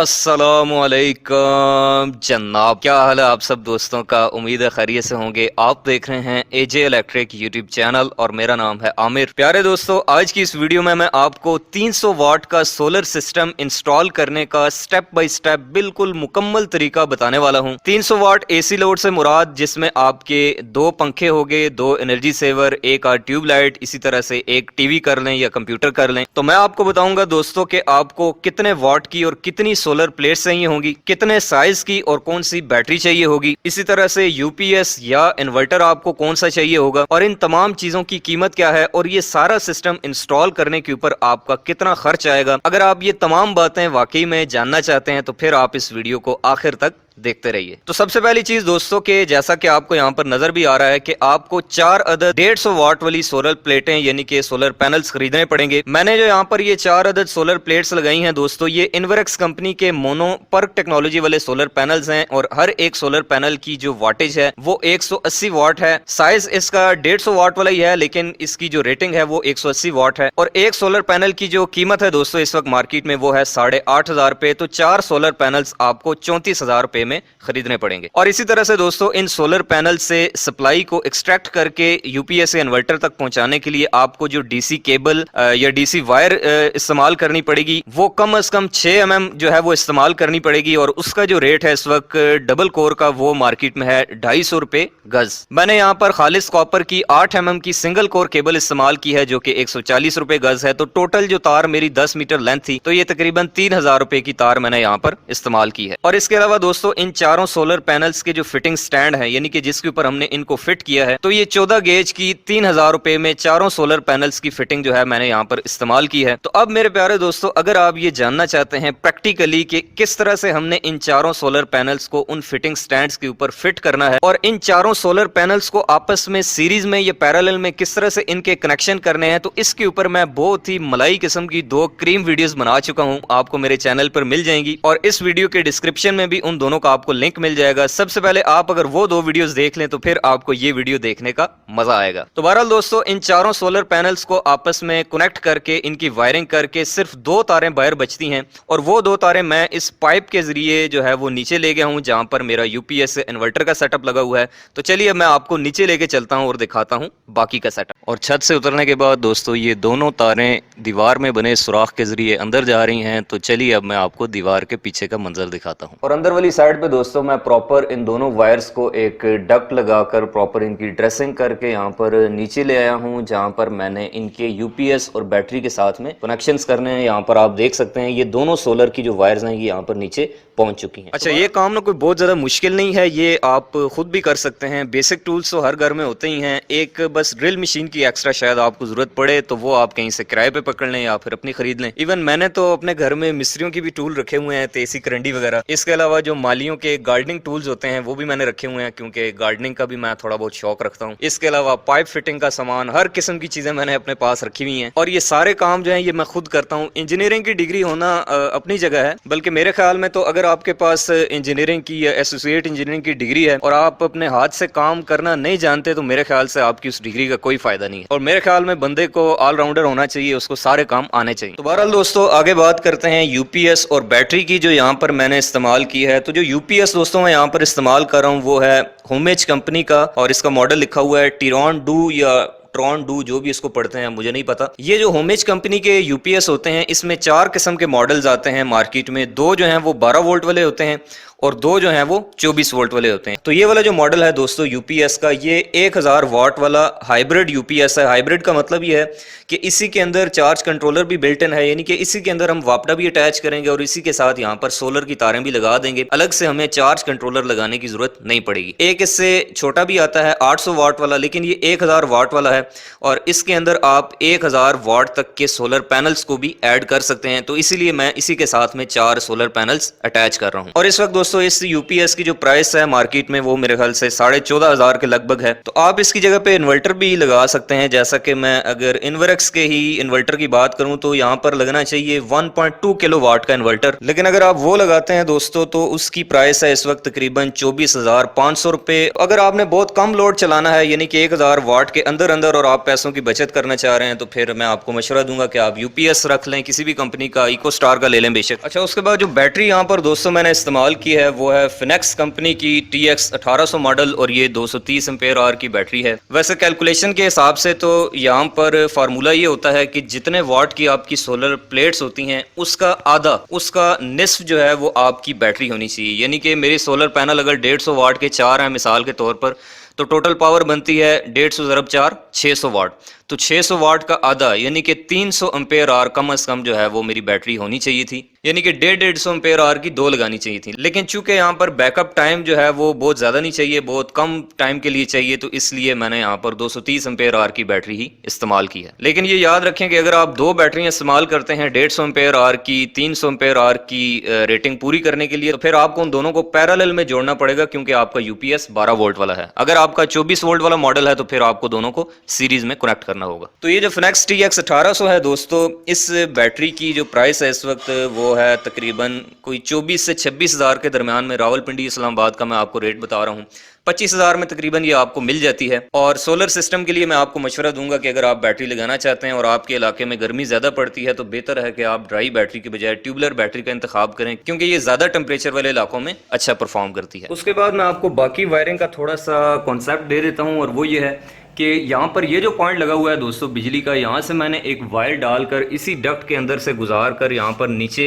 अस्सलामुअलैकुम जनाब, क्या हाल है आप सब दोस्तों का। उम्मीद है खैरियत से होंगे। आप देख रहे हैं एजे इलेक्ट्रिक यूट्यूब चैनल और मेरा नाम है आमिर। प्यारे दोस्तों, आज की इस वीडियो में मैं आपको 300 वाट का सोलर सिस्टम इंस्टॉल करने का स्टेप बाय स्टेप बिल्कुल मुकम्मल तरीका बताने वाला हूं। 300 वाट एसी लोड से मुराद जिसमें आपके 2 पंखे हो गए, 2 एनर्जी सेवर, एक ट्यूब लाइट, इसी तरह से एक टीवी कर लें या कंप्यूटर कर लें। तो मैं आपको बताऊंगा दोस्तों कि आपको कितने वाट की और कितनी सोलर प्लेट्स चाहिए होंगी, कितने साइज की और कौन सी बैटरी चाहिए होगी, इसी तरह से यूपीएस या इन्वर्टर आपको कौन सा चाहिए होगा और इन तमाम चीजों की कीमत क्या है और ये सारा सिस्टम इंस्टॉल करने के ऊपर आपका कितना खर्च आएगा। अगर आप ये तमाम बातें वाकई में जानना चाहते हैं तो फिर आप इस वीडियो को आखिर तक देखते रहिए। तो सबसे पहली चीज दोस्तों के जैसा कि आपको यहाँ पर नजर भी आ रहा है कि आपको 4 अदद 150 वाट वाली सोलर प्लेटें यानी कि सोलर पैनल्स खरीदने पड़ेंगे। मैंने जो यहाँ पर ये 4 अदद सोलर प्लेट्स लगाई हैं दोस्तों, ये इन्वर्क्स कंपनी के मोनो पर्क टेक्नोलॉजी वाले सोलर पैनल्स हैं और हर एक सोलर पैनल की जो वाटेज है वो 180 वाट है। साइज इसका 150 वाट वाला ही है, लेकिन इसकी जो रेटिंग है वो 180 वाट है। और एक सोलर पैनल की जो कीमत है दोस्तों इस वक्त मार्केट में वो है 8,500 रुपए। तो 4 सोलर पैनल्स आपको 34,000 रुपए में खरीदने पड़ेंगे। और इसी तरह से दोस्तों इन सोलर पैनल से सप्लाई को एक्सट्रैक्ट करके यूपीएस से इन्वर्टर तक पहुंचाने के लिए आपको जो डीसी केबल या डीसी वायर इस्तेमाल करनी पड़ेगी वो कम से कम 6 mm जो है वो इस्तेमाल करनी पड़ेगी। और उसका जो रेट है इस वक्त डबल कोर का वो मार्केट में है 250 रुपए गज। मैंने यहाँ पर खालिस कॉपर की 8 mm की सिंगल कोर केबल इस्तेमाल की है जो कि 140 रुपए गज है। तो टोटल जो तार मेरी 10 मीटर लेंथ थी तो ये तकरीबन 3,000 रुपए की तार मैंने यहाँ पर इस्तेमाल की है। और इसके अलावा दोस्तों इन चारों सोलर पैनल्स के जो फिटिंग स्टैंड है यानी कि जिसके ऊपर हमने इनको फिट किया है तो ये 14 गेज की 3,000 रुपए में चारों सोलर पैनल्स की फिटिंग जो है मैंने यहाँ पर इस्तेमाल की है। तो अब मेरे प्यारे दोस्तों, अगर आप ये जानना चाहते हैं प्रैक्टिकली कि किस तरह से हमने इन चारों सोलर पैनल्स को उन फिटिंग स्टैंड्स के ऊपर फिट करना है और इन चारों सोलर पैनल्स को आपस में सीरीज में या पैरेलल में किस तरह से इनके कनेक्शन करने हैं, तो इसके ऊपर मैं बहुत ही मलाई किस्म की 2 क्रीम वीडियोस बना चुका हूं, आपको मेरे चैनल पर मिल जाएंगी और इस वीडियो के डिस्क्रिप्शन में भी उन दोनों का आपको लिंक मिल जाएगा। सबसे पहले आप अगर वो 2 वीडियोस देख लें तो फिर आपको ये वीडियो देखने का मजा आएगा। तो बहरहाल दोस्तों इन चारों सोलर पैनल्स को आपस में कनेक्ट करके इनकी वायरिंग करके सिर्फ 2 तारें बाहर बचती हैं और वो 2 तारें मैं इस पाइप के जरिए जो है वो नीचे ले गया हूं जहां पर मेरा यूपीएस इन्वर्टर का सेटअप लगा हुआ है। तो चलिए मैं आपको नीचे लेके चलता हूं और दिखाता हूं बाकी का सेटअप। और छत से उतरने के बाद दोस्तों ये दोनों तारें दीवार में बने सुराख के जरिए अंदर जा रही हैं। तो चलिए अब मैं आपको दीवार के पीछे का मंजर दिखाता हूँ। और अंदर वाली साइड पे दोस्तों मैं प्रॉपर इन दोनों वायर्स को एक डक्ट लगाकर प्रॉपर इनकी ड्रेसिंग करके यहाँ पर नीचे ले आया हूँ जहाँ पर मैंने इनके यूपीएस और बैटरी के साथ में कनेक्शंस करने हैं। यहाँ पर आप देख सकते हैं ये दोनों सोलर की जो वायर्स हैं ये यहाँ पर नीचे पहुंच चुकी हैं। अच्छा, ये काम ना कोई बहुत ज्यादा मुश्किल नहीं है, ये आप खुद भी कर सकते हैं। बेसिक टूल्स तो हर घर में होते ही हैं, एक बस ड्रिल मशीन की एक्स्ट्रा शायद आपको जरूरत पड़े तो वो आप कहीं से किराए पे पकड़ लें या फिर अपनी खरीद लें। इवन मैंने तो अपने घर में मिस्त्रियों की भी टूल रखे हुए हैं, तेसी करंडी वगैरह। इसके अलावा जो मालियों के गार्डनिंग टूल्स होते हैं वो भी मैंने रखे हुए हैं क्योंकि गार्डनिंग का भी मैं थोड़ा बहुत शौक रखता हूँ। इसके अलावा पाइप फिटिंग का सामान, हर किस्म की चीजें मैंने अपने पास रखी हुई हैं और ये सारे काम जो है ये मैं खुद करता हूँ। इंजीनियरिंग की डिग्री होना अपनी जगह है, बल्कि मेरे ख्याल में तो अगर आपके पास इंजीनियरिंग की या एसोसिएट इंजीनियरिंग की डिग्री है और आप अपने हाथ से काम करना नहीं जानते तो मेरे ख्याल से आपकी उस डिग्री का कोई फायदा नहीं है। और मेरे ख्याल में बंदे को ऑलराउंडर होना चाहिए, उसको सारे काम आने चाहिए। तो बहरहाल दोस्तों आगे बात करते हैं यूपीएस और बैटरी की जो यहाँ पर मैंने इस्तेमाल की है। तो जो यूपीएस दोस्तों मैं यहाँ पर इस्तेमाल कर रहा हूँ वो है होमेज कंपनी का और इसका मॉडल लिखा हुआ है टिरॉन डू या ट्रॉन डू, जो भी इसको पढ़ते हैं मुझे नहीं पता। ये जो होमेज कंपनी के यूपीएस होते हैं इसमें 4 किस्म के मॉडल्स आते हैं मार्केट में। 2 जो हैं वो 12 वोल्ट वाले होते हैं और 2 जो हैं वो 24 वोल्ट वाले होते हैं। तो ये वाला जो मॉडल है दोस्तों यूपीएस का ये 1000 वाट वाला हाइब्रिड यूपीएस है। हाइब्रिड का मतलब ये है कि इसी के अंदर चार्ज कंट्रोलर भी बिल्ट इन है, यानी कि इसी के अंदर हम वापडा भी अटैच करेंगे और इसी के साथ यहाँ पर सोलर की तारें भी लगा देंगे। अलग से हमें चार्ज कंट्रोलर लगाने की जरूरत नहीं पड़ेगी। एक इससे छोटा भी आता है 800 वाट वाला, लेकिन ये 1000 वाट वाला है और इसके अंदर आप 1000 वाट तक के सोलर पैनल्स को भी ऐड कर सकते हैं। तो इसीलिए मैं इसी के साथ में 4 सोलर पैनल्स अटैच कर रहा हूँ। और इस वक्त दोस्तों दोस्तों इस यूपीएस की जो प्राइस है मार्केट में वो मेरे ख्याल से 14,500 के लगभग है। तो आप इसकी जगह पे इन्वर्टर भी लगा सकते हैं, जैसा कि मैं अगर इन्वर्क्स के ही इन्वर्टर की बात करूं तो यहाँ पर लगना चाहिए 1.2 किलोवाट का इन्वर्टर। लेकिन अगर आप वो लगाते हैं दोस्तों तो उसकी प्राइस है इस वक्त तकरीबन 24,500 रुपए। अगर आपने बहुत कम लोड चलाना है यानी कि 1000 वाट के अंदर अंदर और आप पैसों की बचत करना चाह रहे हैं तो फिर मैं आपको मशवरा दूंगा कि आप यूपीएस रख लें, किसी भी कंपनी का, इको स्टार का ले लें बेशक। अच्छा, उसके बाद जो बैटरी यहाँ पर दोस्तों मैंने इस्तेमाल की है वो है फिनेक्स कंपनी की TX 1800 मॉडल और ये 230 एम्पेयर आवर की बैटरी है। वैसे कैलकुलेशन के हिसाब से तो यहाँ पर फार्मूला ये होता है कि जितने वाट की आपकी सोलर प्लेट्स होती हैं उसका आधा, उसका निस्फ जो है वो आपकी बैटरी होनी चाहिए। यानी कि मेरी सोलर पैनल अगर 150 वाट के 4 हैं मिसाल के तौर पर, तो टोटल पावर बनती है 150 ज़रब 4 600 वाट। तो 600 वाट का आधा यानी कि 300 एम्पेयर आवर कम से कम जो है वो मेरी बैटरी होनी चाहिए थी, यानी कि 150 एम्पेयर आवर की 2 लगानी चाहिए थी। लेकिन चूंकि यहाँ पर बैकअप टाइम जो है वो बहुत ज़्यादा नहीं चाहिए, बहुत कम टाइम के लिए चाहिए, तो इसलिए मैंने यहाँ पर 230 एम्पेयर आवर की बैटरी ही इस्तेमाल की है। लेकिन ये याद रखें कि अगर आप 2 बैटरियाँ इस्तेमाल करते हैं 150 एम्पेयर आवर की, 300 एम्पेयर आवर की रेटिंग पूरी करने के लिए, तो फिर आपको उन दोनों को पैरेलल में जोड़ना पड़ेगा क्योंकि आपका यूपीएस 12 वोल्ट वाला है। अगर आपका 24 वोल्ट वाला मॉडल है तो फिर आपको दोनों को सीरीज में कनेक्ट करना होगा। तो ये जो फिनेक्स TX 1800 है दोस्तों, इस बैटरी की जो प्राइस है इस वक्त वो है तकरीबन कोई 24 से 26,000 के दरमियान में। रावलपिंडी इस्लामाबाद का मैं आपको रेट बता रहा हूँ, 25,000 में तकरीबन ये आपको मिल जाती है। और सोलर सिस्टम के लिए मैं आपको मशवरा दूंगा कि अगर आप बैटरी लगाना चाहते हैं और आपके इलाके में गर्मी ज़्यादा पड़ती है तो बेहतर है कि आप ड्राई बैटरी के बजाय ट्यूबुलर बैटरी का इंतखाब करें क्योंकि ये ज़्यादा टेम्परेचर वाले इलाकों में अच्छा परफॉर्म करती है। उसके बाद मैं आपको बाकी वायरिंग का थोड़ा सा कॉन्सेप्ट दे देता हूँ और वो ये है कि यहाँ पर ये जो पॉइंट लगा हुआ है दोस्तों बिजली का, यहाँ से मैंने एक वायर डालकर इसी डक्ट के अंदर से गुजार कर यहाँ पर नीचे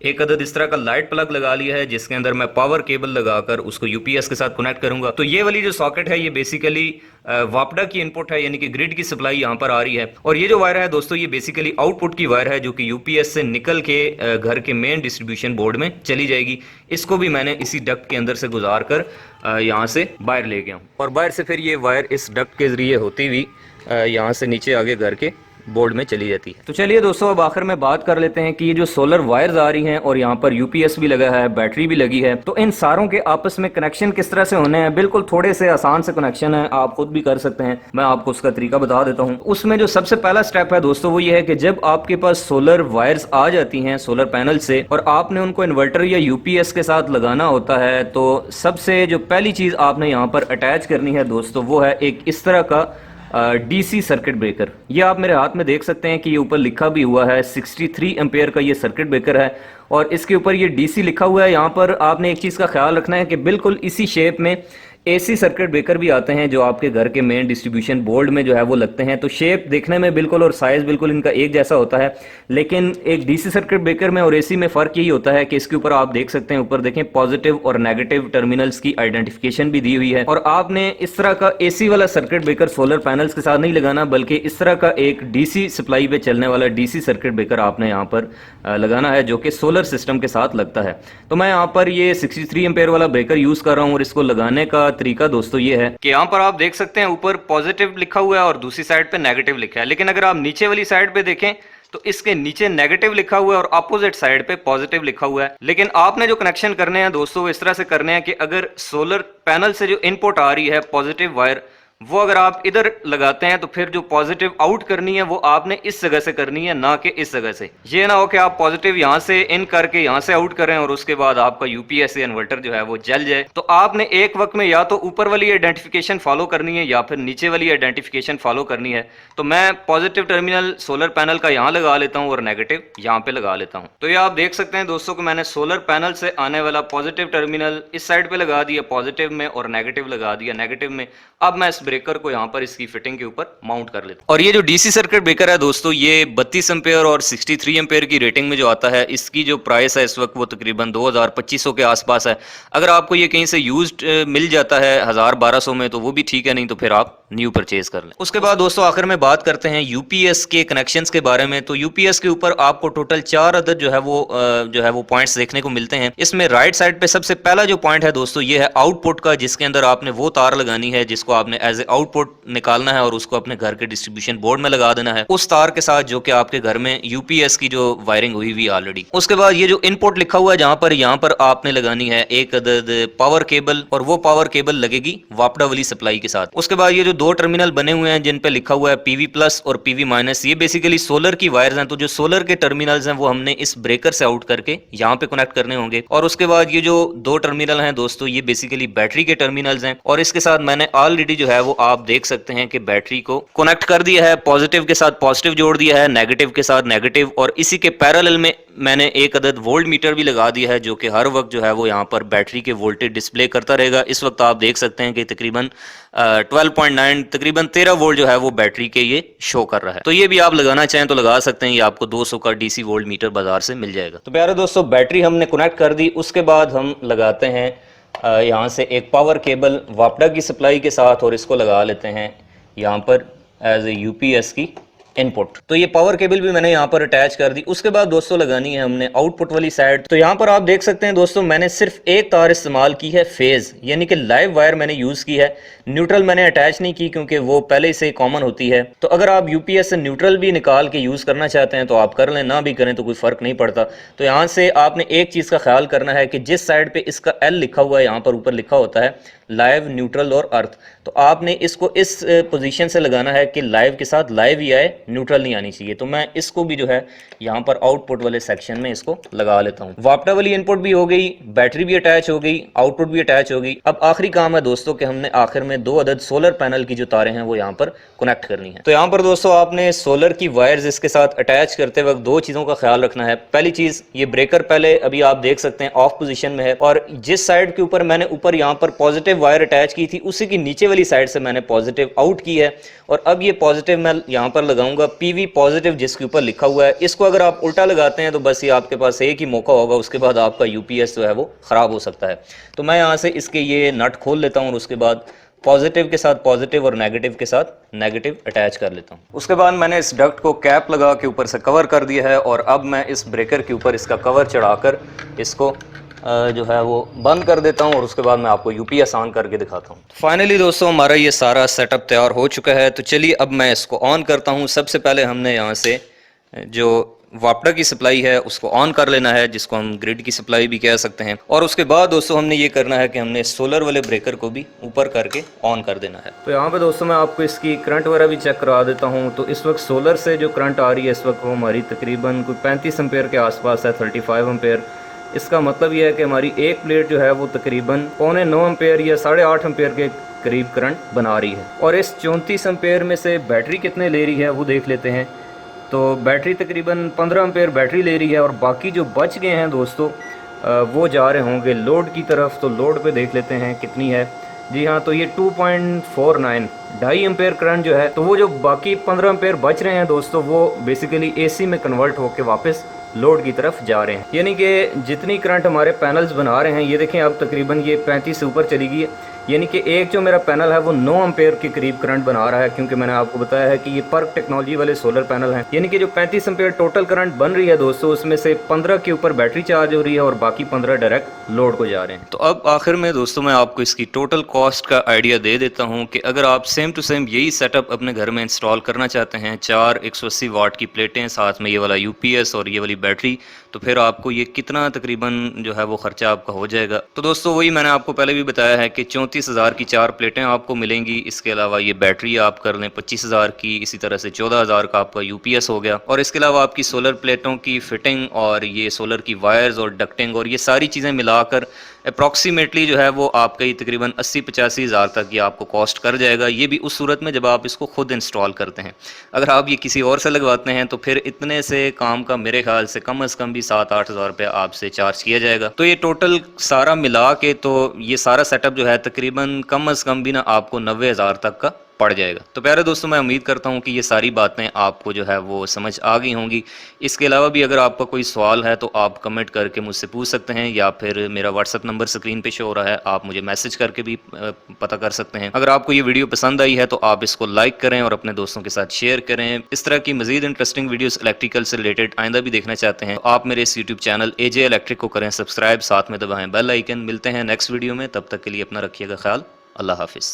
एक अदद इस तरह का लाइट प्लग लगा लिया है जिसके अंदर मैं पावर केबल लगाकर उसको यूपीएस के साथ कनेक्ट करूंगा। तो ये वाली जो सॉकेट है ये बेसिकली वापडा की इनपुट है, यानी कि ग्रिड की सप्लाई यहाँ पर आ रही है। और ये जो वायर है दोस्तों ये बेसिकली आउटपुट की वायर है जो कि यूपीएस से निकल के घर के मेन डिस्ट्रीब्यूशन बोर्ड में चली जाएगी। इसको भी मैंने इसी डक्ट के अंदर से गुजार कर यहाँ से बाहर ले गया हूँ और बाहर से फिर ये वायर इस डक्ट के जरिए होती हुई यहाँ से नीचे आगे घर के बोर्ड में चली जाती है। तो चलिए दोस्तों अब आखिर में बात कर लेते हैं कि ये जो सोलर वायर्स आ रही हैं और यहाँ पर यूपीएस भी लगा है, बैटरी भी लगी है, तो इन सारों के आपस में कनेक्शन किस तरह से होने हैं। बिल्कुल थोड़े से आसान से कनेक्शन है, आप खुद भी कर सकते हैं, मैं आपको उसका तरीका बता देता हूँ। उसमें जो सबसे पहला स्टेप है दोस्तों वो ये है कि जब आपके पास सोलर वायर्स आ जाती हैं सोलर पैनल से और आपने उनको इन्वर्टर या यूपीएस के साथ लगाना होता है, तो सबसे जो पहली चीज आपने यहाँ पर अटैच करनी है दोस्तों वो है एक इस तरह का डीसी सर्किट ब्रेकर। ये आप मेरे हाथ में देख सकते हैं कि ये ऊपर लिखा भी हुआ है 63 एम्पेयर का ये सर्किट ब्रेकर है और इसके ऊपर ये डीसी लिखा हुआ है। यहाँ पर आपने एक चीज़ का ख्याल रखना है कि बिल्कुल इसी शेप में एसी सर्किट ब्रेकर भी आते हैं जो आपके घर के मेन डिस्ट्रीब्यूशन बोर्ड में जो है वो लगते हैं। तो शेप देखने में बिल्कुल और साइज बिल्कुल इनका एक जैसा होता है, लेकिन एक डीसी सर्किट ब्रेकर में और एसी में फ़र्क यही होता है कि इसके ऊपर आप देख सकते हैं, ऊपर देखें पॉजिटिव और नेगेटिव टर्मिनल्स की आइडेंटिफिकेशन भी दी हुई है। और आपने इस तरह का एसी वाला सर्किट ब्रेकर सोलर पैनल्स के साथ नहीं लगाना, बल्कि इस तरह का एक डीसी सप्लाई पे चलने वाला डीसी सर्किट ब्रेकर आपने यहाँ पर लगाना है जो कि सोलर सिस्टम के साथ लगता है। तो मैं यहाँ पर ये 63 एम्पेयर वाला ब्रेकर यूज़ कर रहा हूँ और इसको लगाने का तरीका दोस्तों ये है कि यहाँ पर आप देख सकते हैं ऊपर पॉजिटिव लिखा हुआ है और दूसरी साइड पे नेगेटिव लिखा है, लेकिन अगर आप नीचे वाली साइड पे देखें तो इसके नीचे नेगेटिव लिखा हुआ है और अपोजिट साइड पे पॉजिटिव लिखा हुआ है। लेकिन आपने जो कनेक्शन करने हैं दोस्तों वो इस तरह से करने हैं कि अगर सोलर पैनल से जो इनपुट आ रही है पॉजिटिव वायर वो अगर आप इधर लगाते हैं तो फिर जो पॉजिटिव आउट करनी है वो आपने इस जगह से करनी है, ना कि इस जगह से। ये ना हो कि आप पॉजिटिव यहाँ से इन करके यहाँ से आउट करें और उसके बाद आपका यूपीएस या इन्वर्टर जो है वो जल जाए। तो आपने एक वक्त में या तो ऊपर वाली आइडेंटिफिकेशन फॉलो करनी है या फिर नीचे वाली आइडेंटिफिकेशन फॉलो करनी है। तो मैं पॉजिटिव टर्मिनल सोलर पैनल का यहाँ लगा लेता हूँ और नेगेटिव यहाँ पे लगा लेता हूँ। तो ये आप देख सकते हैं दोस्तों को मैंने सोलर पैनल से आने वाला पॉजिटिव टर्मिनल इस साइड पे लगा दिया पॉजिटिव में और नेगेटिव लगा दिया नेगेटिव में। अब मैं इस ब्रेकर को यहाँ पर इसकी फिटिंग के ऊपर माउंट कर लेता हूं। और ये जो डीसी सर्किट ब्रेकर है दोस्तों ये 32 एम्पेयर और 63 एम्पेयर की रेटिंग में जो आता है, इसकी जो प्राइस है इस वक्त वो तकरीबन 2200 के आसपास है। अगर आपको ये कहीं से यूज्ड मिल जाता है 1000-1200 में तो वो भी ठीक है, नहीं तो फिर आप न्यू परचेज कर लें। उसके बाद दोस्तों आखिर में बात करते हैं यूपीएस के कनेक्शंस के बारे में। तो यूपीएस के ऊपर आपको टोटल 4 अदद जो है वो पॉइंट्स देखने को मिलते हैं। इसमें राइट साइड पे सबसे पहला जो पॉइंट है दोस्तों ये है आउटपुट का, जिसके अंदर आपने वो तार लगानी है जिसको आपने एज एज ए आउटपुट निकालना है और उसको अपने घर के डिस्ट्रीब्यूशन बोर्ड में लगा देना है उस तार के साथ जो कि आपके घर में यूपीएस की जो वायरिंग हुई हुई ऑलरेडी। उसके बाद ये जो इनपुट लिखा हुआ है यहाँ पर आपने लगानी है एक अदद पावर केबल, और वो पावर केबल लगेगी वापडा वाली सप्लाई के साथ। उसके बाद ये जो दो टर्मिनल बने हुए हैं जिन पे लिखा हुआ है पीवी प्लस और पीवी माइनस, ये बेसिकली सोलर की वायर्स हैं। तो जो सोलर के टर्मिनल्स हैं वो हमने इस ब्रेकर से आउट करके यहाँ पे कनेक्ट करने होंगे। और उसके बाद ये जो दो टर्मिनल हैं दोस्तों, ये बेसिकली बैटरी के टर्मिनल्स हैं, और इसके साथ मैंने ऑलरेडी जो है वो आप देख सकते हैं कि बैटरी को कनेक्ट कर दिया है। पॉजिटिव के साथ पॉजिटिव जोड़ दिया है, नेगेटिव के साथ नेगेटिव, और इसी के पैरेलल में मैंने एक अदद वोल्ट मीटर भी लगा दिया है जो कि हर वक्त जो है वो यहाँ पर बैटरी के वोल्टेज डिस्प्ले करता रहेगा। इस वक्त आप देख सकते हैं कि तकरीबन 12.9 तकरीबन 13 वोल्ट जो है वो बैटरी के ये शो कर रहा है। तो ये भी आप लगाना चाहें तो लगा सकते हैं, ये आपको 200 का डीसी वोल्ट मीटर बाजार से मिल जाएगा। तो प्यारे दोस्तों, बैटरी हमने कनेक्ट कर दी। उसके बाद हम लगाते हैं यहाँ से एक पावर केबल वापडा की सप्लाई के साथ, और इसको लगा लेते हैं यहाँ पर एज ए यूपीएस की इनपुट। तो ये पावर केबल भी मैंने यहाँ पर अटैच कर दी। उसके बाद दोस्तों लगानी है हमने आउटपुट वाली साइड। तो यहाँ पर आप देख सकते हैं दोस्तों, मैंने सिर्फ एक तार इस्तेमाल की है फेज, यानी कि लाइव वायर मैंने यूज की है। न्यूट्रल मैंने अटैच नहीं की क्योंकि वो पहले से कॉमन होती है। तो अगर आप यूपीएस से न्यूट्रल भी निकाल के यूज करना चाहते हैं तो आप कर लें, ना भी करें तो कोई फर्क नहीं पड़ता। तो यहाँ से आपने एक चीज का ख्याल करना है कि जिस साइड पे इसका एल लिखा हुआ है, यहाँ पर ऊपर लिखा होता है लाइव, न्यूट्रल और अर्थ, तो आपने इसको इस पोजीशन से लगाना है कि लाइव के साथ लाइव ही आए, न्यूट्रल नहीं आनी चाहिए। तो मैं इसको भी जो है यहाँ पर आउटपुट वाले सेक्शन में इसको लगा लेता हूँ। वापडा वाली इनपुट भी हो गई, बैटरी भी अटैच हो गई, आउटपुट भी अटैच हो गई। अब आखिरी काम है दोस्तों कि हमने आखिर में दो अदद सोलर पैनल की जो तारें हैं वो यहाँ पर कनेक्ट करनी है। तो यहाँ पर दोस्तों आपने सोलर की वायर्स इसके साथ अटैच करते वक्त दो चीज़ों का ख्याल रखना है। पहली चीज़, ये ब्रेकर पहले अभी आप देख सकते हैं ऑफ पोजीशन में है, और जिस साइड के ऊपर मैंने ऊपर यहाँ पर पॉजिटिव वायर अटैच की थी उसी की नीचे वाली साइड से मैंने पॉजिटिव आउट की है। और अब ये पॉजिटिव मैं यहाँ पर लगाऊंगा पीवी पॉजिटिव जिसके ऊपर लिखा हुआ है। इसको अगर आप उल्टा लगाते हैं तो बस ये आपके पास एक ही मौका होगा, उसके बाद आपका यूपीएस जो है वो ख़राब हो सकता है। तो मैं यहाँ से इसके ये नट खोल लेता हूँ और उसके बाद पॉजिटिव के साथ पॉजिटिव और नेगेटिव के साथ नेगेटिव अटैच कर लेता हूँ। उसके बाद मैंने इस डक्ट को कैप लगा के ऊपर से कवर कर दिया है, और अब मैं इस ब्रेकर के ऊपर इसका कवर चढ़ाकर इसको जो है वो बंद कर देता हूँ, और उसके बाद मैं आपको यूपीएस ऑन करके दिखाता हूँ। फाइनली दोस्तों हमारा ये सारा सेटअप तैयार हो चुका है। तो चलिए अब मैं इसको ऑन करता हूँ। सबसे पहले हमने यहाँ से जो वापडा की सप्लाई है उसको ऑन कर लेना है, जिसको हम ग्रिड की सप्लाई भी कह सकते हैं। और उसके बाद दोस्तों हमने ये करना है कि हमने सोलर वाले ब्रेकर को भी ऊपर करके ऑन कर देना है। तो यहाँ पे दोस्तों मैं आपको इसकी करंट वगैरह भी चेक करा देता हूँ। तो इस वक्त सोलर से जो करंट आ रही है इस वक्त वो हमारी तकरीबन कोई 35 एम्पेयर के आसपास है, 35 एम्पेयर। इसका मतलब यह है कि हमारी एक प्लेट जो है वो तकरीबन 8.25 एम्पेयर या 8.5 एम्पेयर के करीब करंट बना रही है। और इस 34 एम्पेयर में से बैटरी कितने ले रही है वो देख लेते हैं। तो बैटरी तकरीबन 15 एम्पेयर बैटरी ले रही है, और बाकी जो बच गए हैं दोस्तों वो जा रहे होंगे लोड की तरफ। तो लोड पे देख लेते हैं कितनी है। जी हाँ, तो ये 2.49 2.5 एम्पेयर करंट जो है, तो वो जो बाकी 15 एम्पेयर बच रहे हैं दोस्तों वो बेसिकली एसी में कन्वर्ट होकर वापस लोड की तरफ जा रहे हैं। यानी कि जितनी करंट हमारे पैनल्स बना रहे हैं, ये देखें अब तकरीबन ये 35 से ऊपर चली गई है। यानी कि एक जो मेरा पैनल है वो 9 एम्पेयर के करीब करंट बना रहा है, क्योंकि मैंने आपको बताया है कि ये पर्क टेक्नोलॉजी वाले सोलर पैनल हैं। यानी कि जो 35 एम्पेयर टोटल करंट बन रही है दोस्तों, उसमें से 15 के ऊपर बैटरी चार्ज हो रही है और बाकी 15 डायरेक्ट लोड को जा रहे हैं। तो अब आखिर में दोस्तों मैं आपको इसकी टोटल कॉस्ट का आइडिया दे देता हूँ कि अगर आप सेम टू सेम यही सेटअप अपने घर में इंस्टॉल करना चाहते हैं, 4 180 वाट की प्लेटें, साथ में ये वाला यूपीएस और ये वाली बैटरी, तो फिर आपको ये कितना तकरीबन जो है वो खर्चा आपका हो जाएगा। तो दोस्तों वही मैंने आपको पहले भी बताया है कि 34,000 की 4 प्लेटें आपको मिलेंगी। इसके अलावा ये बैटरी आप कर लें 25,000 की, इसी तरह से 14,000 का आपका यूपीएस हो गया। और इसके अलावा आपकी सोलर प्लेटों की फिटिंग और ये सोलर की वायर्स और डक्टिंग और ये सारी चीज़ें मिलाकर अप्रॉक्सीमेटली जो है वो आपका ही तकरीबन 80-85 हज़ार तक ये आपको कॉस्ट कर जाएगा। ये भी उस सूरत में जब आप इसको खुद इंस्टॉल करते हैं। अगर आप ये किसी और से लगवाते हैं तो फिर इतने से काम का मेरे ख्याल से कम अज़ कम भी 7-8 हज़ार रुपये आपसे चार्ज किया जाएगा। तो ये टोटल सारा मिला के तो ये सारा सेटअप जो है तकरीबन कम अज़ कम भी ना आपको 90 हज़ार तक का पड़ जाएगा। तो प्यारे दोस्तों मैं उम्मीद करता हूँ कि ये सारी बातें आपको जो है वो समझ आ गई होंगी। इसके अलावा भी अगर आपका कोई सवाल है तो आप कमेंट करके मुझसे पूछ सकते हैं, या फिर मेरा व्हाट्सअप नंबर स्क्रीन पे शो हो रहा है, आप मुझे मैसेज करके भी पता कर सकते हैं। अगर आपको ये वीडियो पसंद आई है तो आप इसको लाइक करें और अपने दोस्तों के साथ शेयर करें। इस तरह की मजीद इंटरेस्टिंग वीडियोस इलेक्ट्रिकल से रिलेटेड आइंदा भी देखना चाहते हैं तो आप मेरे इस यूट्यूब चैनल एजे इलेक्ट्रिक को करें सब्सक्राइब, साथ में दबाएं बेल आइकन। मिलते हैं नेक्स्ट वीडियो में, तब तक के लिए अपना रखिएगा ख्याल। अल्लाह हाफिज़।